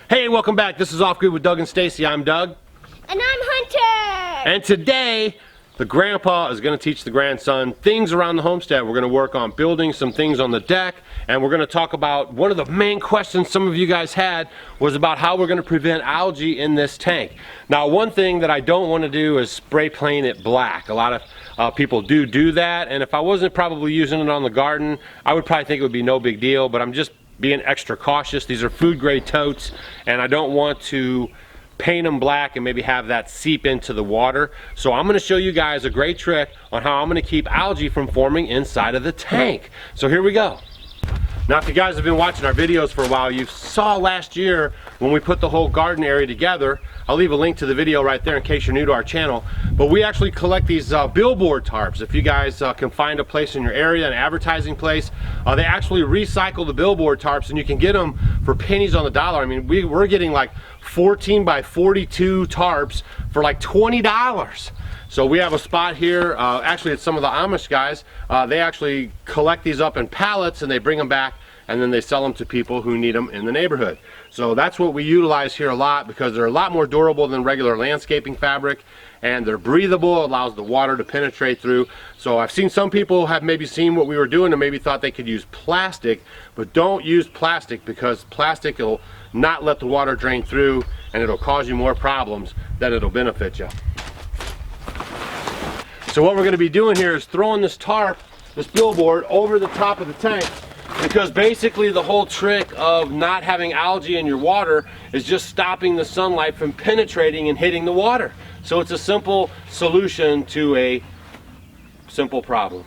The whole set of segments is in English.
Hey, welcome back. This is Off Grid with Doug and Stacy. I'm Doug. And I'm Hunter. And today, the grandpa is going to teach the grandson things around the homestead. We're going to work on building some things on the deck, and we're going to talk about one of the main questions some of you guys had was about how we're going to prevent algae in this tank. Now, one thing that I don't want to do is spray paint it black. A lot of people do that, and if I wasn't probably using it on the garden, I would probably think it would be no big deal, but I'm just being extra cautious. These are food grade totes, and I don't want to paint them black and maybe have that seep into the water. So I'm going to show you guys a great trick on how I'm going to keep algae from forming inside of the tank. So here we go. Now, if you guys have been watching our videos for a while, you saw last year when we put the whole garden area together. I'll leave a link to the video right there in case you're new to our channel. But we actually collect these billboard tarps. If you guys can find a place in your area, an advertising place, they actually recycle the billboard tarps, and you can get them for pennies on the dollar. I mean, we're getting like 14 by 42 tarps for like $20. So we have a spot here, actually it's some of the Amish guys, they actually collect these up in pallets and they bring them back and then they sell them to people who need them in the neighborhood. So that's what we utilize here a lot because they're a lot more durable than regular landscaping fabric, and they're breathable, allows the water to penetrate through. So I've seen some people have maybe seen what we were doing and maybe thought they could use plastic, but don't use plastic because plastic will not let the water drain through and it'll cause you more problems than it'll benefit you. So what we're going to be doing here is throwing this tarp, this billboard, over the top of the tank, because basically the whole trick of not having algae in your water is just stopping the sunlight from penetrating and hitting the water. So it's a simple solution to a simple problem.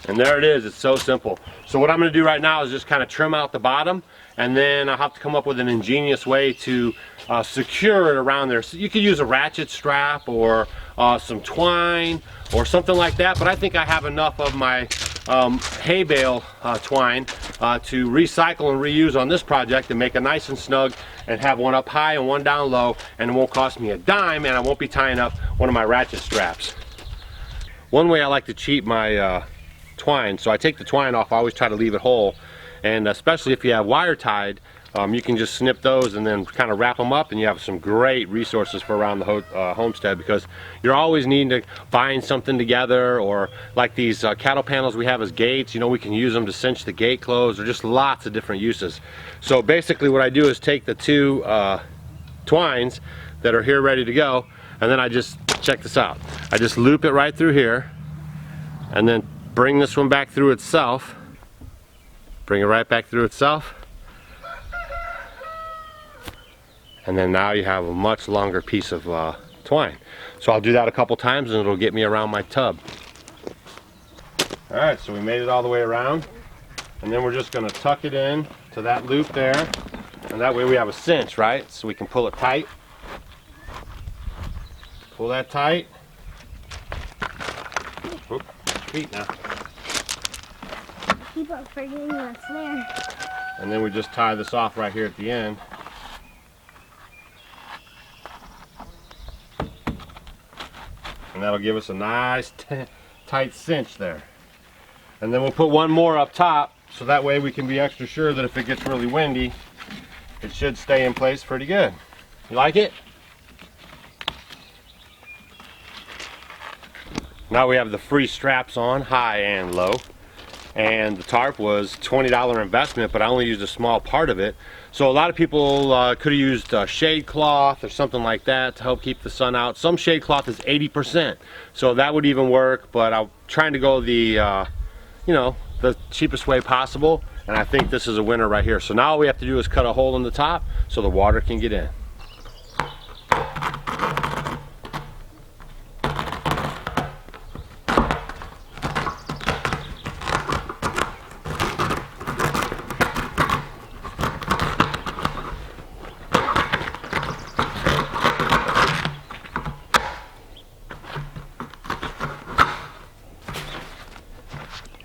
And there it is. It's so simple. So what I'm going to do right now is just kind of trim out the bottom, and then I'll have to come up with an ingenious way to secure it around there. So you could use a ratchet strap or some twine or something like that, but I think I have enough of my hay bale twine to recycle and reuse on this project and make it nice and snug and have one up high and one down low, and it won't cost me a dime, and I won't be tying up one of my ratchet straps. One way I like to cheat my twine, so I take the twine off, I always try to leave it whole, and especially if you have wire tied, you can just snip those and then kind of wrap them up, and you have some great resources for around the homestead, because you're always needing to bind something together, or like these cattle panels we have as gates, you know, we can use them to cinch the gate closed, or just lots of different uses. So basically what I do is take the two twines that are here ready to go, and then I just, check this out, I just loop it right through here, and then bring this one back through itself, bring it right back through itself, and then now you have a much longer piece of twine. So I'll do that a couple times and it'll get me around my tub. Alright, so we made it all the way around, and then we're just going to tuck it in to that loop there, and that way we have a cinch, right? So we can pull it tight. Pull that tight. Oop, feet now. Keep on forgetting what's there. And then we just tie this off right here at the end. And that'll give us a nice tight cinch there. And then we'll put one more up top, so that way we can be extra sure that if it gets really windy, it should stay in place pretty good. You like it? Now we have the free straps on, high and low. And the tarp was $20 investment, but I only used a small part of it. So a lot of people could have used shade cloth or something like that to help keep the sun out. Some shade cloth is 80%, so that would even work, but I'm trying to go the you know, the cheapest way possible, and I think this is a winner right here. So now all we have to do is cut a hole in the top so the water can get in.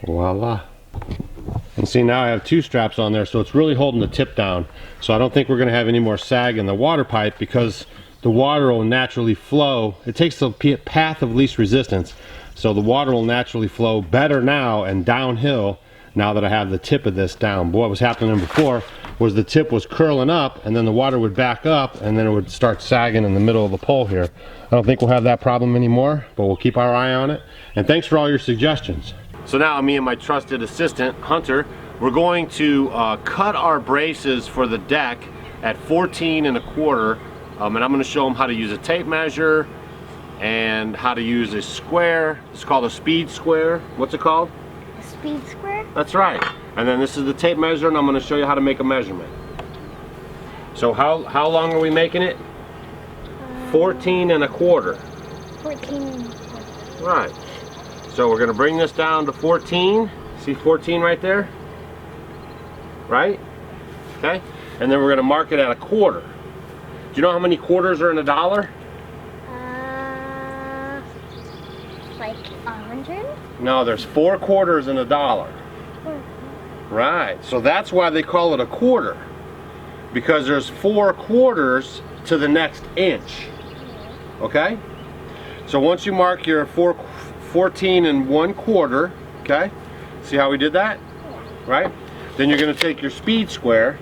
Voila. And see, now I have 2 straps on there, so it's really holding the tip down. So I don't think we're going to have any more sag in the water pipe because the water will naturally flow. It takes the path of least resistance, so the water will naturally flow better now and downhill now that I have the tip of this down. But what was happening before was the tip was curling up, and then the water would back up, and then it would start sagging in the middle of the pole here. I don't think we'll have that problem anymore, but we'll keep our eye on it. And thanks for all your suggestions. So now me and my trusted assistant, Hunter, we're going to cut our braces for the deck at 14 1/4, and I'm going to show them how to use a tape measure and how to use a square. It's called a speed square. What's it called? A speed square? That's right. And then this is the tape measure, and I'm going to show you how to make a measurement. So how long are we making it? 14 1/4. 14 1/4. Right. So we're going to bring this down to 14. See 14 right there? Right? Okay. And then we're going to mark it at 1/4. Do you know how many quarters are in $1? Like 100? No, there's 4 quarters in $1. Right. So that's why they call it a quarter. Because there's 4 quarters to the next inch. Okay? So once you mark your 14 1/4, okay? See how we did that? Right? Then you're going to take your speed square,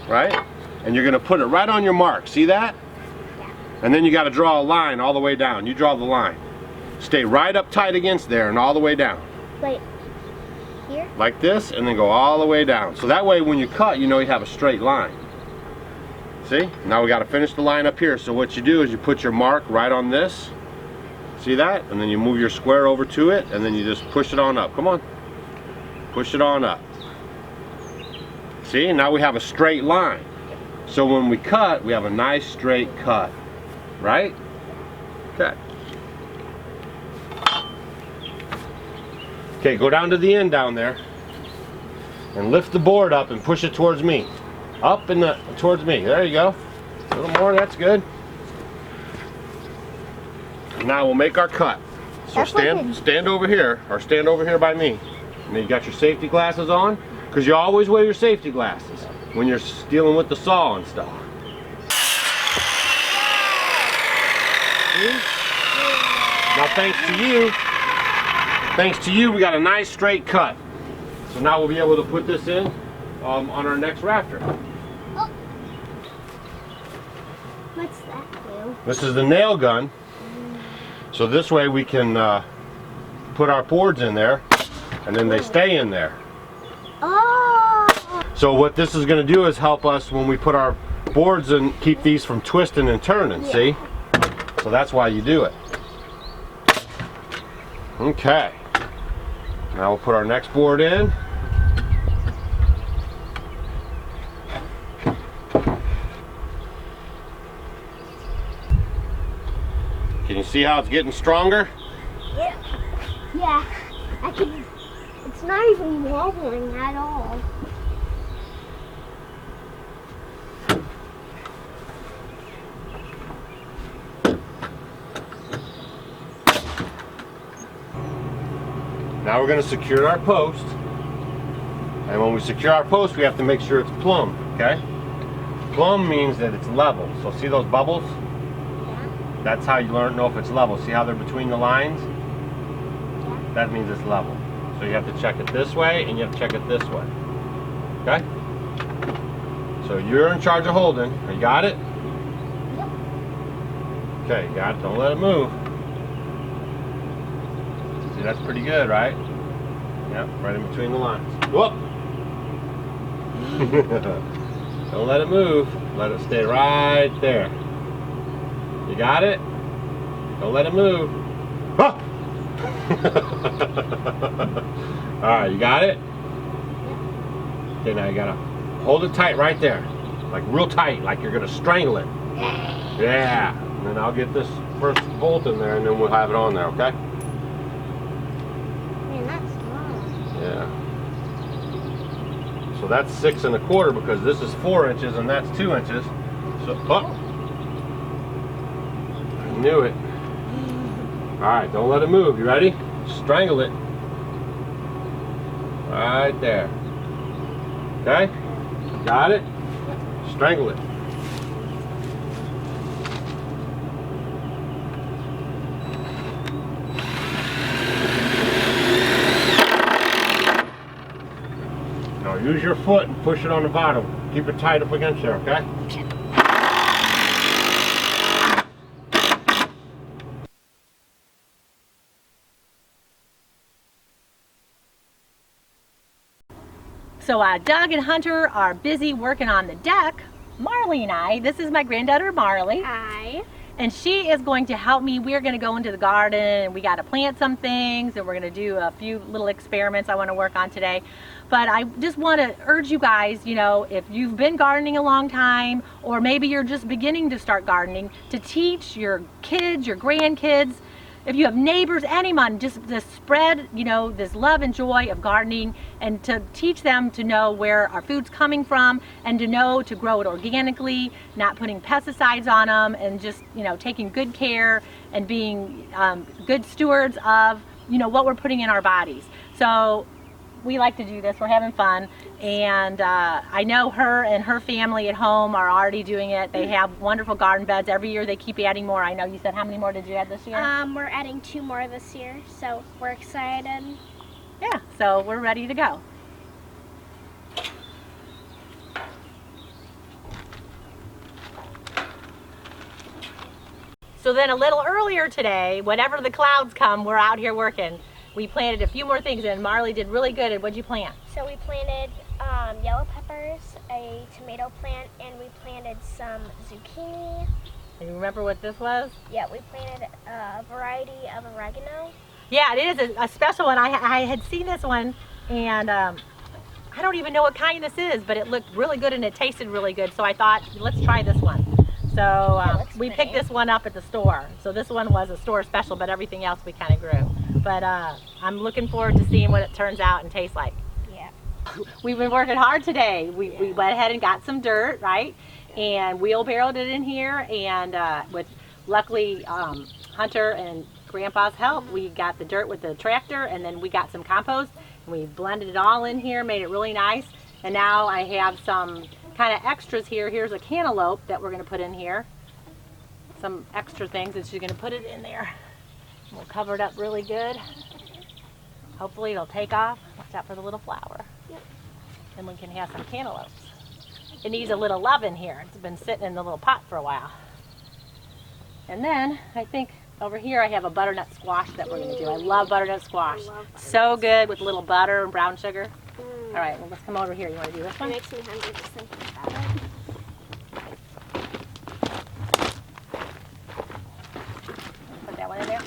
right? And you're going to put it right on your mark. See that? And then you got to draw a line all the way down. You draw the line. Stay right up tight against there and all the way down. Wait, here? Like this, and then go all the way down. So that way when you cut, you know you have a straight line. See? Now we got to finish the line up here. So what you do is you put your mark right on this. See that? And then you move your square over to it, and then you just push it on up. Come on. Push it on up. See? Now we have a straight line. So when we cut, we have a nice straight cut. Right? Okay. Okay, go down to the end down there and lift the board up and push it towards me. Up and towards me. There you go. A little more, that's good. Now we'll make our cut. So stand over here, or stand over here by me. And then you got your safety glasses on, because you always wear your safety glasses when you're dealing with the saw and stuff. See? Now thanks to you, we got a nice straight cut. So now we'll be able to put this in on our next rafter. Oh. What's that do? This is the nail gun. So this way we can put our boards in there, and then they stay in there. Oh! So what this is going to do is help us when we put our boards in, keep these from twisting and turning, see? So that's why you do it. Okay. Now we'll put our next board in. Can you see how it's getting stronger? Yeah. Yeah. It's not even wobbling at all. Now we're going to secure our post. And when we secure our post, we have to make sure it's plumb, okay? Plumb means that it's level. So see those bubbles? That's how you know if it's level. See how they're between the lines? Yeah. That means it's level. So you have to check it this way, and you have to check it this way. Okay? So you're in charge of holding. You got it? Yep. Okay, you got it. Don't let it move. See, that's pretty good, right? Yep, right in between the lines. Whoop! Don't let it move. Let it stay right there. You got it? Don't let it move. Ah! Alright, you got it? Okay, now you gotta hold it tight right there. Like real tight, like you're gonna strangle it. Yeah. And then I'll get this first bolt in there and then we'll have it on there, okay? Man, that's long. Yeah. So that's 6 1/4 because this is 4 inches and that's 2 inches. So, oh! Knew it. Alright, don't let it move. You ready? Strangle it. Right there. Okay? Got it? Strangle it. Now use your foot and push it on the bottom. Keep it tight up against there, okay? So Doug and Hunter are busy working on the deck. Marley and I, this is my granddaughter Marley. Hi. And she is going to help me. We're going to go into the garden and we got to plant some things and we're going to do a few little experiments I want to work on today. But I just want to urge you guys, you know, if you've been gardening a long time or maybe you're just beginning to start gardening, to teach your kids, your grandkids, if you have neighbors, anyone, just to spread, you know, this love and joy of gardening and to teach them to know where our food's coming from and to know to grow it organically, not putting pesticides on them and just, you know, taking good care and being good stewards of, you know, what we're putting in our bodies. So we like to do this. We're having fun. And I know her and her family at home are already doing it. They have wonderful garden beds. Every year they keep adding more. I know you said, how many more did you add this year? We're adding 2 more this year, so we're excited. Yeah, so we're ready to go. So then a little earlier today, whenever the clouds come, we're out here working. We planted a few more things and Marley did really good. And what'd you plant? So we planted yellow peppers, a tomato plant, and we planted some zucchini. And you remember what this was? Yeah, we planted a variety of oregano. Yeah, it is a special one. I had seen this one and I don't even know what kind this is, but it looked really good and it tasted really good. So I thought, let's try this one. So we picked this one up at the store. So this one was a store special, but everything else we kind of grew. But I'm looking forward to seeing what it turns out and tastes like. Yeah. We've been working hard today. We went ahead and got some dirt, right? And wheelbarrowed it in here. And with luckily Hunter and Grandpa's help, we got the dirt with the tractor and then we got some compost. And we blended it all in here, made it really nice. And now I have some kind of extras here. Here's a cantaloupe that we're going to put in here. Some extra things that she's going to put it in there. We'll cover it up really good. Hopefully it'll take off. Watch out for the little flower. Yep. Then we can have some cantaloupes. It needs a little love in here. It's been sitting in the little pot for a while. And then I think over here I have a butternut squash that we're going to do. I love butternut squash. So good with a little butter and brown sugar. All right, well, let's come over here. You want to do this one? It makes me hungry just thinking about it. Put that one in there.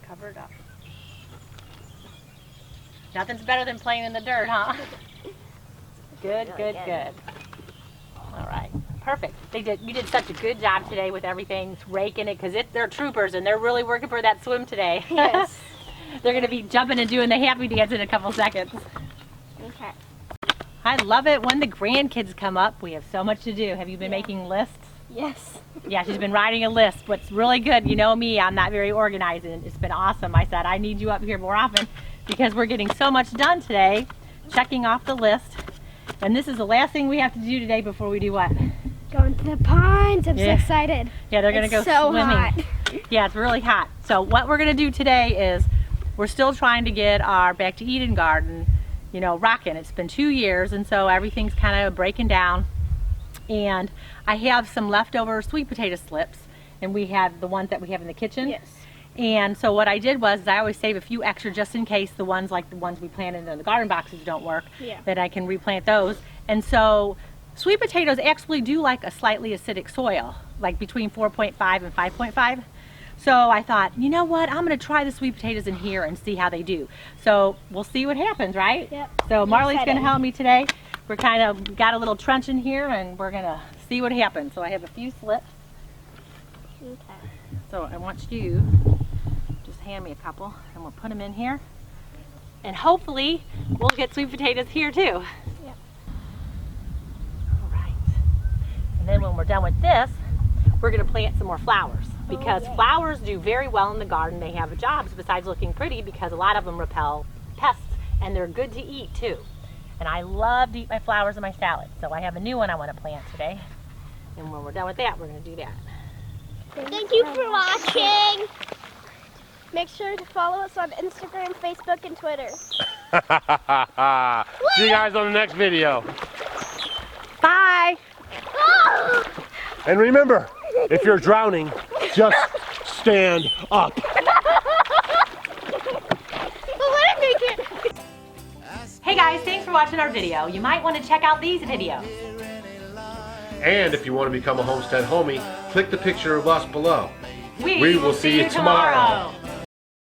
Cover it up. Nothing's better than playing in the dirt, huh? Good, good, good. All right, perfect. You did such a good job today with everything, raking it, because they're troopers and they're really working for that swim today. Yes. They're going to be jumping and doing the happy dance in a couple seconds. Okay. I love it when the grandkids come up. We have so much to do. Have you been making lists? Yes. Yeah, she's been writing a list. What's really good, you know me, I'm not very organized, and it's been awesome. I said, I need you up here more often because we're getting so much done today, checking off the list. And this is the last thing we have to do today before we do what? Going to the ponds. I'm so Yeah. excited. Yeah, they're going to go so swimming. Hot. Yeah, it's really hot. So what we're going to do today is we're still trying to get our Back to Eden garden, you know, rocking. It's been 2 years, and so everything's kind of breaking down. And I have some leftover sweet potato slips, and we have the ones that we have in the kitchen. Yes. And so what I did was I always save a few extra just in case the ones like the ones we planted in the garden boxes don't work, Yeah. that I can replant those. And so sweet potatoes actually do like a slightly acidic soil, like between 4.5 and 5.5. So I thought, you know what, I'm going to try the sweet potatoes in here and see how they do. So we'll see what happens, right? Yep. So Marley's going to excited. help me today. We're kind of got a little trench in here and we're going to see what happens. So I have a few slips. Okay. So I want you just hand me a couple and we'll put them in here. And hopefully we'll get sweet potatoes here too. Yep. All right. And then when we're done with this, we're going to plant some more flowers. because flowers do very well in the garden. They have jobs besides looking pretty because a lot of them repel pests, and they're good to eat too. And I love to eat my flowers in my salad, so I have a new one I want to plant today. And when we're done with that, we're going to do that. Thank you for watching. Make sure to follow us on Instagram, Facebook, and Twitter. See you guys on the next video. Bye! And remember, if you're drowning, just stand up. Hey guys, thanks for watching our video. You might want to check out these videos. And if you want to become a Homestead homie, click the picture of us below. We will see you tomorrow.